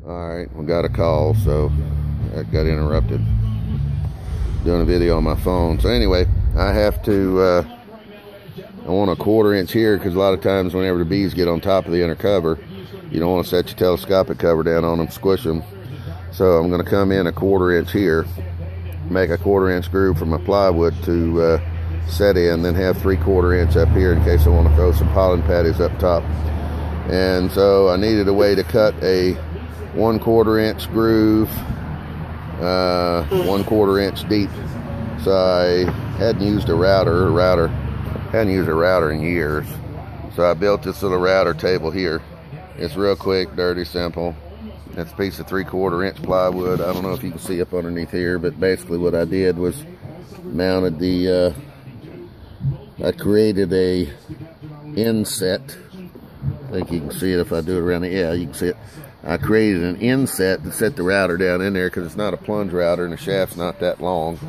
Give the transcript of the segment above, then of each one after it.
Alright, we got a call, so that got interrupted. Doing a video on my phone. So anyway, I have to, I want a 1/4 inch here, because a lot of times whenever the bees get on top of the inner cover, you don't want to set your telescopic cover down on them, squish them. So I'm going to come in a 1/4 inch here, make a 1/4 inch groove from my plywood to set in, then have 3/4 inch up here in case I want to throw some pollen patties up top. And so I needed a way to cut a 1/4 inch groove, 1/4 inch deep. So I hadn't used a router, hadn't used a router in years. So I built this little router table here. It's real quick, dirty, simple. It's a piece of 3/4 inch plywood. I don't know if you can see up underneath here, but basically what I did was mounted the, I created a inset. I think you can see it if I do it around the, yeah, you can see it. I created an inset to set the router down in there because it's not a plunge router and the shaft's not that long.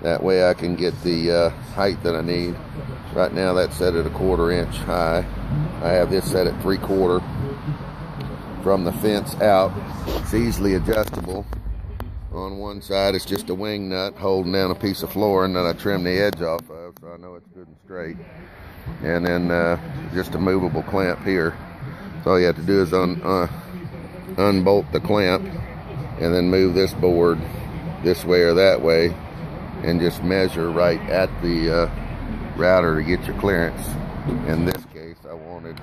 That way I can get the height that I need. Right now that's set at a 1/4 inch high. I have this set at 3/4 from the fence out. It's easily adjustable. On one side it's just a wing nut holding down a piece of flooring that I trim the edge off of, so I know it's good and straight. And then just a movable clamp here. So all you have to do is unbolt the clamp and then move this board this way or that way and just measure right at the router to get your clearance. In this case I wanted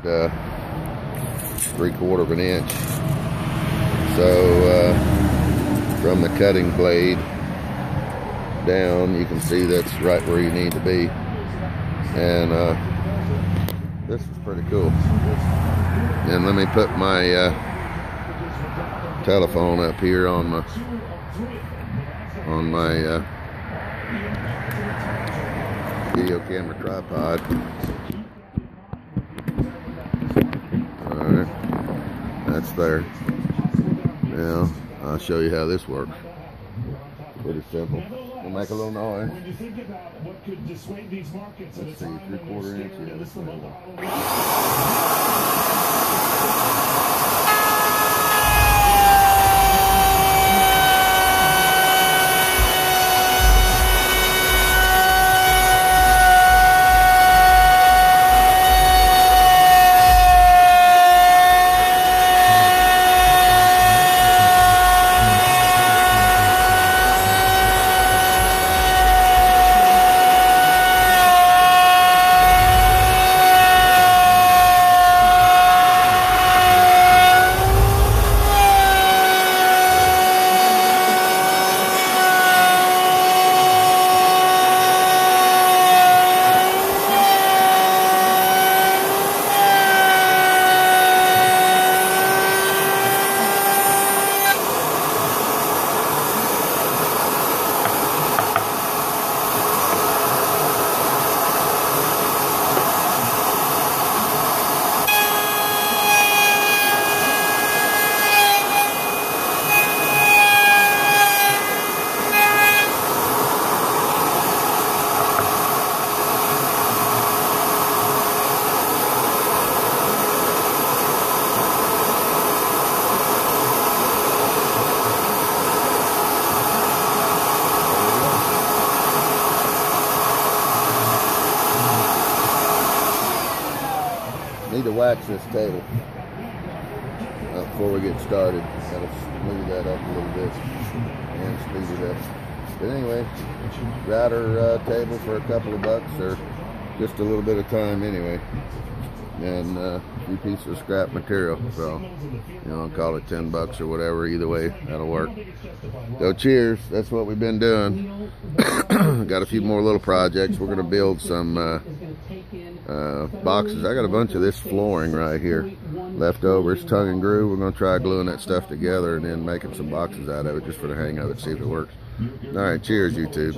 3/4 inch. So from the cutting blade down you can see that's right where you need to be. And this is pretty cool. And let me put my telephone up here on my video camera tripod. Alright, that's there. Now I'll show you how this works. Pretty simple. We'll make a little noise. Let's see, 3/4 inch. Need to wax this table before we get started. Gotta smooth that up a little bit and speed it up. But anyway, router table for a couple of bucks or just a little bit of time anyway. And a few pieces of scrap material. So, you know, I'll call it 10 bucks or whatever. Either way, that'll work. So cheers. That's what we've been doing. Got a few more little projects. We're going to build some boxes. I got a bunch of this flooring right here leftovers, tongue and groove. We're going to try gluing that stuff together and then making some boxes out of it just for the hang of it, see if it works. All right, cheers, YouTube.